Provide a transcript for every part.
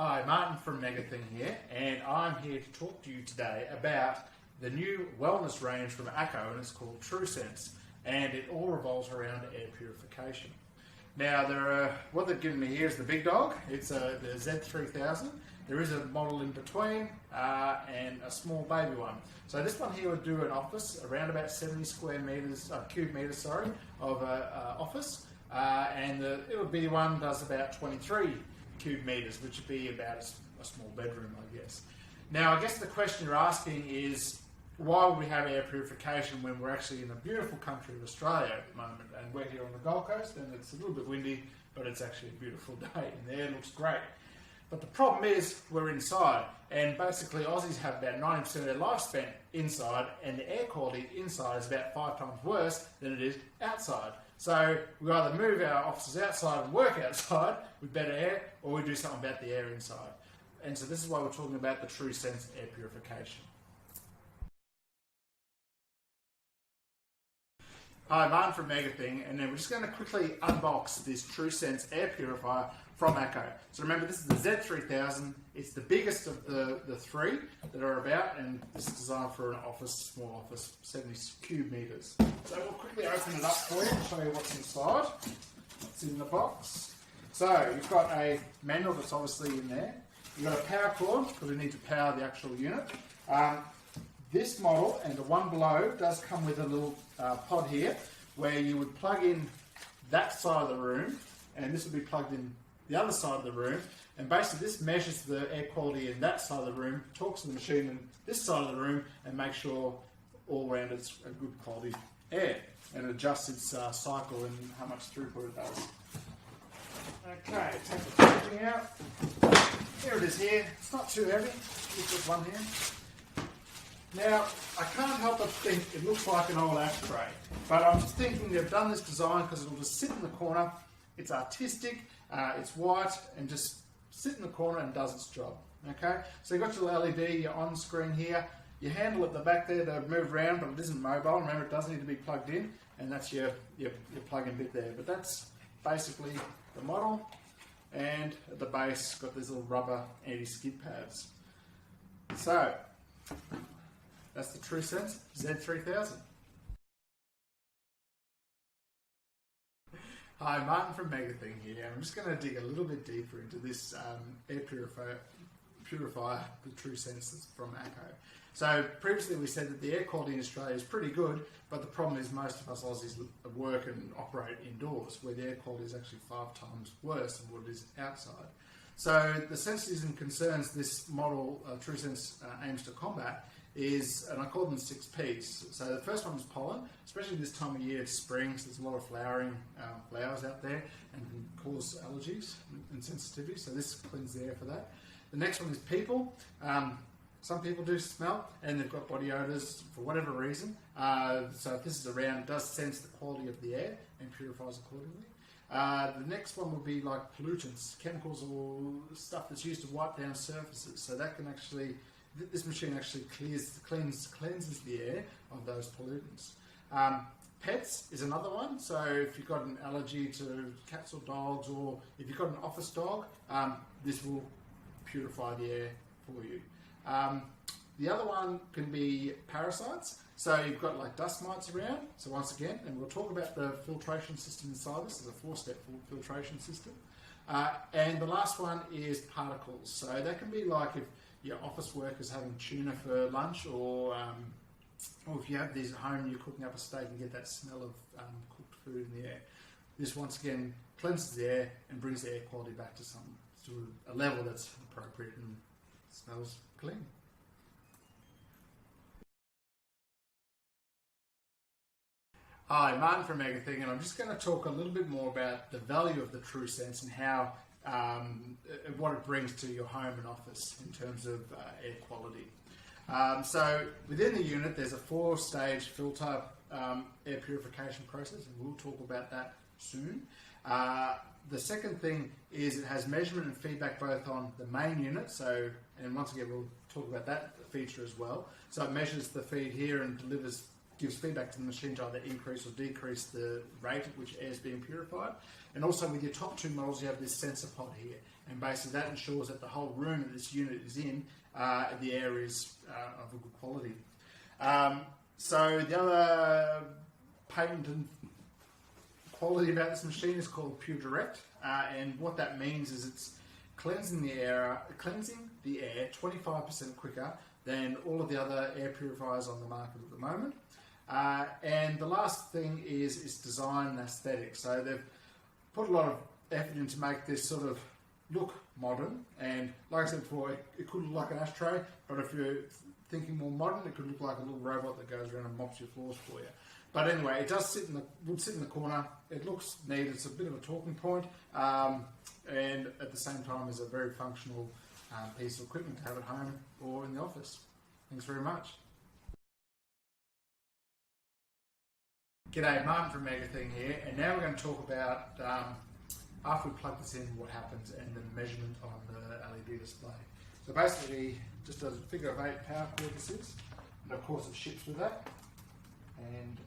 Hi, Martin from Megathing here, and I'm here to talk to you today about the new wellness range from ACO, and it's called TruSens, and it all revolves around air purification. Now, what they've given me here is the big dog. It's the Z-3000. There is a model in between and a small baby one. So this one here would do an office around about 70 cubic meters, of office, and it would be one that does about 23 cubic meters, which would be about a small bedroom, I guess. Now, I guess the question you're asking is, why would we have air purification when we're actually in a beautiful country of Australia at the moment, and we're here on the Gold Coast, and it's a little bit windy, but it's actually a beautiful day, and the air looks great. But the problem is, we're inside, and basically Aussies have about 90% of their life spent inside, and the air quality inside is about 5 times worse than it is outside. So we either move our offices outside and work outside with better air, or we do something about the air inside. And so this is why we're talking about the TruSens air purification. Hi, Martin from Megathing, and then we're just going to quickly unbox this TruSens air purifier from ACO. So remember, this is the Z-3000. It's the biggest of the three that are about, and this is designed for an office, small office, 70 cubic meters. So we'll quickly open it up for you and show you what's inside. What's in the box. So you've got a manual that's obviously in there. You've got a power cord, because we need to power the actual unit. This model and the one below does come with a little pod here where you would plug in that side of the room, and this would be plugged in the other side of the room, and basically this measures the air quality in that side of the room, talks to the machine in this side of the room, and makes sure all around it's a good quality air, and adjusts its cycle and how much throughput it does. Okay, take the packaging out. Here it is here. It's not too heavy, just with one hand. Now, I can't help but think it looks like an old ashtray, but I'm just thinking they've done this design because it'll just sit in the corner. It's artistic, it's white, and just sit in the corner and does its job. Okay, so you've got your LED, your on screen here, your handle at the back there to move around, but it isn't mobile. Remember, it does need to be plugged in, and that's your plug-in bit there. But that's basically the model, and at the base, got these little rubber anti-skid pads. So that's the TruSens Z-3000. Hi, Martin from Megathing here. I'm just going to dig a little bit deeper into this air purifier, the TruSens from ACO. So previously we said that the air quality in Australia is pretty good, but the problem is most of us Aussies work and operate indoors, where the air quality is actually 5 times worse than what it is outside. So the sensitivity and concerns this model TruSens aims to combat is, and I call them 6 Ps. So the first one is pollen, especially this time of year, it's spring, so there's a lot of flowering flowers out there and can cause allergies and sensitivity, so this cleans the air for that. The next one is people. Some people do smell and they've got body odours for whatever reason, so if this is around, it does sense the quality of the air and purifies accordingly. The next one would be like pollutants, chemicals or stuff that's used to wipe down surfaces, so that can actually, this machine actually cleanses the air of those pollutants. Pets is another one, so if you've got an allergy to cats or dogs, or if you've got an office dog, this will purify the air for you. The other one can be parasites, so you've got like dust mites around, so once again, and we'll talk about the filtration system inside this, as a 4-step filtration system. And the last one is particles, so that can be like if your office workers having tuna for lunch, or if you have these at home, you're cooking up a steak and get that smell of cooked food in the air. This once again cleanses the air and brings the air quality back to a level that's appropriate and smells clean. Hi, Martin from Megathing, and I'm just going to talk a little bit more about the value of the TruSens and how what it brings to your home and office in terms of air quality. So within the unit, there's a 4-stage filter air purification process, and we'll talk about that soon. The second thing is it has measurement and feedback both on the main unit, so, and once again we'll talk about that feature as well. So it measures the feed here and gives feedback to the machine to either increase or decrease the rate at which air is being purified. And also with your top 2 models, you have this SENSORPOD here, and basically that ensures that the whole room that this unit is in, the air is of a good quality. So the other patented quality about this machine is called Pure Direct, and what that means is it's cleansing the air 25% quicker than all of the other air purifiers on the market at the moment. And the last thing is its design and aesthetic. So they've put a lot of effort in to make this sort of look modern, and like I said before, it could look like an ashtray, but if you're thinking more modern, it could look like a little robot that goes around and mops your floors for you. But anyway, it does would sit in the corner. It looks neat. It's a bit of a talking point, and at the same time is a very functional piece of equipment to have at home or in the office. Thanks very much. G'day, Martin from Megathing here, and now we're going to talk about, after we plug this in, what happens and the measurement on the LED display. So basically, just a figure of 8 power cord this is, and of course it ships with that, and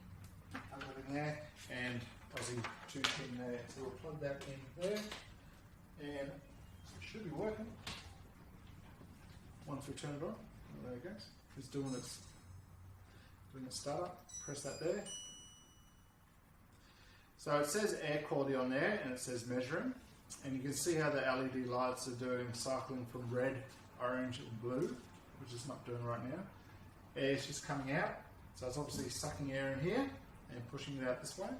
everything there, and Aussie 2 pin there. So we'll plug that in there, and it should be working once we turn it on. There it goes. It's doing its startup. Press that there. So it says air quality on there, and it says measuring, and you can see how the LED lights are doing, cycling from red, orange and blue, which it's not doing right now. Air's just coming out, so it's obviously sucking air in here and pushing it out this way.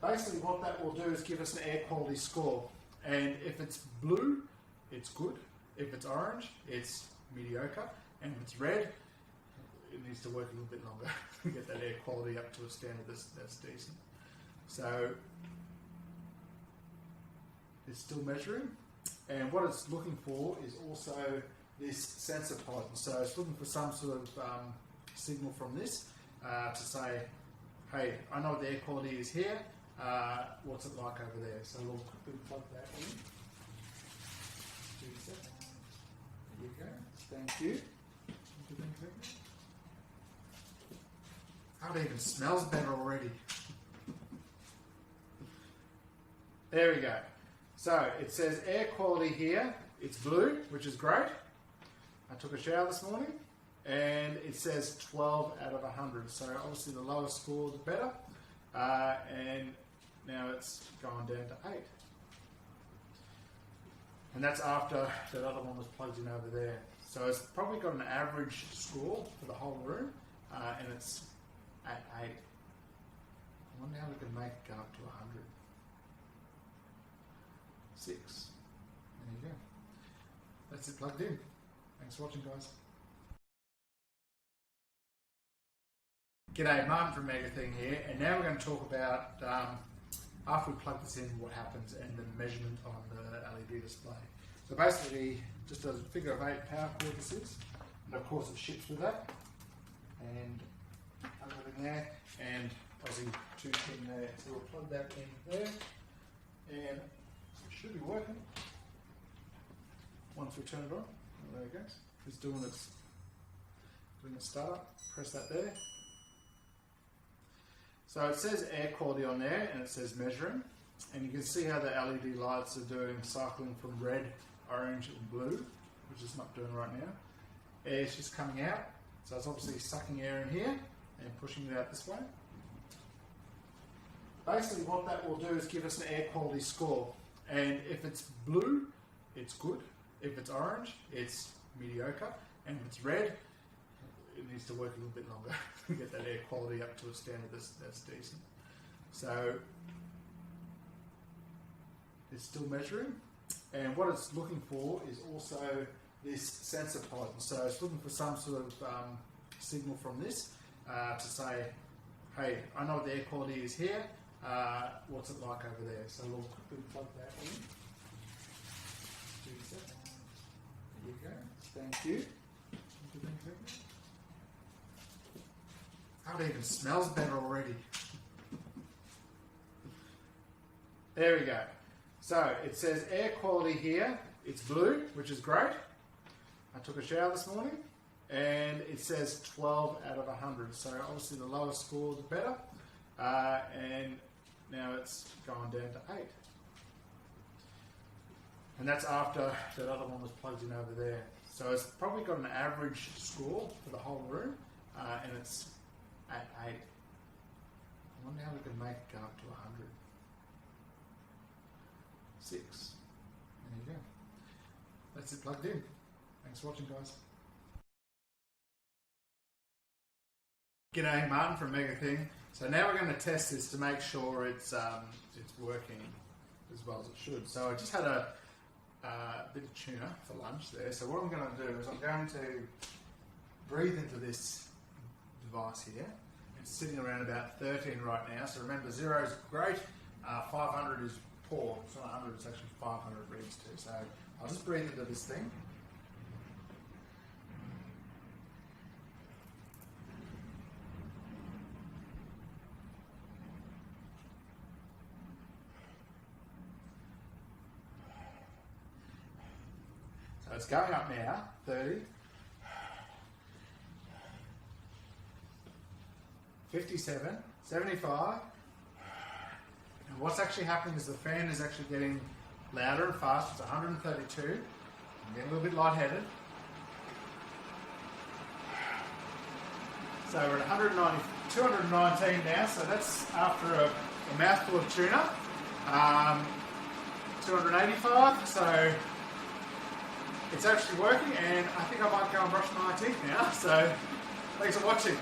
Basically what that will do is give us an air quality score, and if it's blue, it's good. If it's orange, it's mediocre, and if it's red, it needs to work a little bit longer to get that air quality up to a standard that's decent. So it's still measuring, and what it's looking for is also this sensor pod. So it's looking for some sort of signal from this to say, hey, I know what the air quality is here, what's it like over there? So we'll quickly plug that in. There you go, thank you. Oh, it even smells better already. There we go. So it says air quality here, it's blue, which is great. I took a shower this morning, and it says 12 out of 100. So obviously the lower score is better, and now it's gone down to 8. And that's after that other one was plugged in over there. So it's probably got an average score for the whole room, and it's at 8. I wonder how we can make it go up to 100. 6. There you go. That's it plugged in. Thanks for watching, guys. G'day, Martin from Megathing here, and now we're going to talk about, after we plug this in, what happens and the measurement on the LED display. So basically, just a figure of 8 power cord this is, and of course it ships with that, and everything there, and Aussie 2 pin there. So we'll plug that in there, and it should be working once we turn it on. There it goes. It's doing its startup. Press that there. So it says air quality on there, and it says measuring, and you can see how the LED lights are doing, cycling from red, orange and blue, which it's not doing right now. Air's just coming out, so it's obviously sucking air in here and pushing it out this way. Basically what that will do is give us an air quality score, and if it's blue, it's good. If it's orange, it's mediocre, and if it's red, it needs to work a little bit longer to get that air quality up to a standard that's decent. So it's still measuring, and what it's looking for is also this sensor pod. So it's looking for some sort of signal from this to say, hey, I know what the air quality is here, what's it like over there? So we'll quickly plug that in. There you go, thank you. Oh, it even smells better already. There we go. So it says air quality here, it's blue, which is great. I took a shower this morning, and it says 12 out of 100. So obviously the lower score is better, and now it's gone down to 8. And that's after that other one was plugged in over there. So it's probably got an average score for the whole room, and it's at 8. I wonder how we can make it go up to 100. 6. There you go. That's it plugged in. Thanks for watching, guys. G'day, Martin from Mega Thing. So now we're going to test this to make sure it's working as well as it should. So I just had a bit of tuna for lunch there. So what I'm going to do is I'm going to breathe into this device here. It's sitting around about 13 right now. So remember, 0 is great, 500 is poor. It's not 100, it's actually 500 reads too. So I'll just breathe into this thing. So it's going up now, 30, 57, 75. And what's actually happening is the fan is actually getting louder and faster. It's 132. I'm getting a little bit lightheaded. So we're at 219 now, so that's after a mouthful of tuna. 285, so it's actually working, and I think I might go and brush my teeth now. So thanks for watching.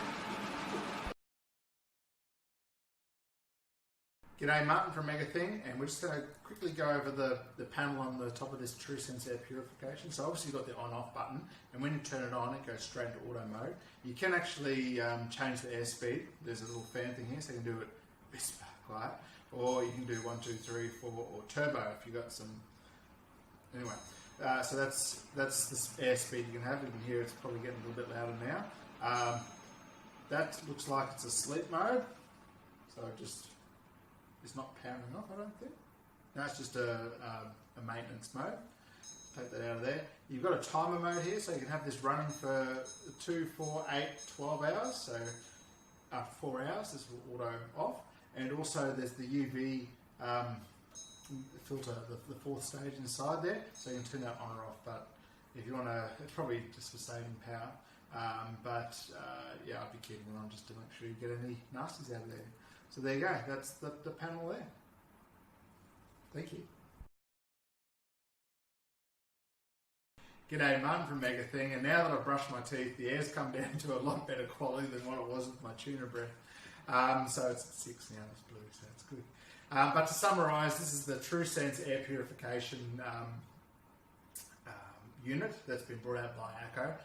G'day, Martin from Mega Thing, and we're just going to quickly go over the panel on the top of this TruSens air purification. So obviously you've got the on-off button, and when you turn it on, it goes straight into auto mode. You can actually change the airspeed. There's a little fan thing here, so you can do it whisper quiet, or you can do 1, 2, 3, 4, or turbo if you've got some. Anyway, so that's the airspeed you can have. You can hear it's probably getting a little bit louder now. That looks like it's a sleep mode, so it's not powering off, I don't think. No, it's just a maintenance mode. Take that out of there. You've got a timer mode here, so you can have this running for 2, 4, 8, 12 hours. So after 4 hours, this will auto off. And also there's the UV filter, the 4th stage inside there, so you can turn that on or off. But if you want to, it's probably just for saving power. Yeah, I'd be keeping it on just to make sure you get any nasties out of there. So there you go, that's the panel there. Thank you. G'day, Martin from Mega Thing, and now that I've brushed my teeth, the air's come down to a lot better quality than what it was with my tuna breath. So it's at 6 now, it's blue, so it's good. But to summarise, this is the TruSens air purification unit that's been brought out by ACO.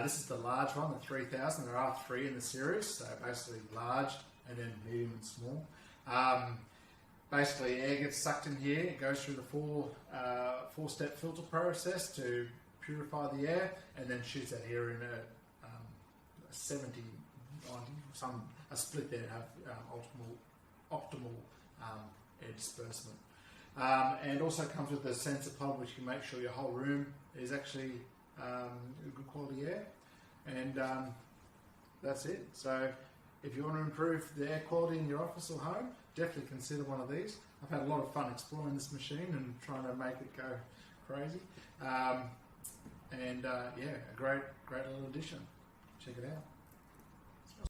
This is the large one, the 3000. There are 3 in the series, so basically large and then medium and small. Basically, air gets sucked in here. It goes through the 4-step filter process to purify the air, and then shoots out here in a 70, 90, a split there to have optimal air disbursement. And also comes with the SENSORPOD, which can make sure your whole room is actually good quality air. And that's it. So if you want to improve the air quality in your office or home, definitely consider one of these. I've had a lot of fun exploring this machine and trying to make it go crazy. Yeah, a great little addition. Check it out.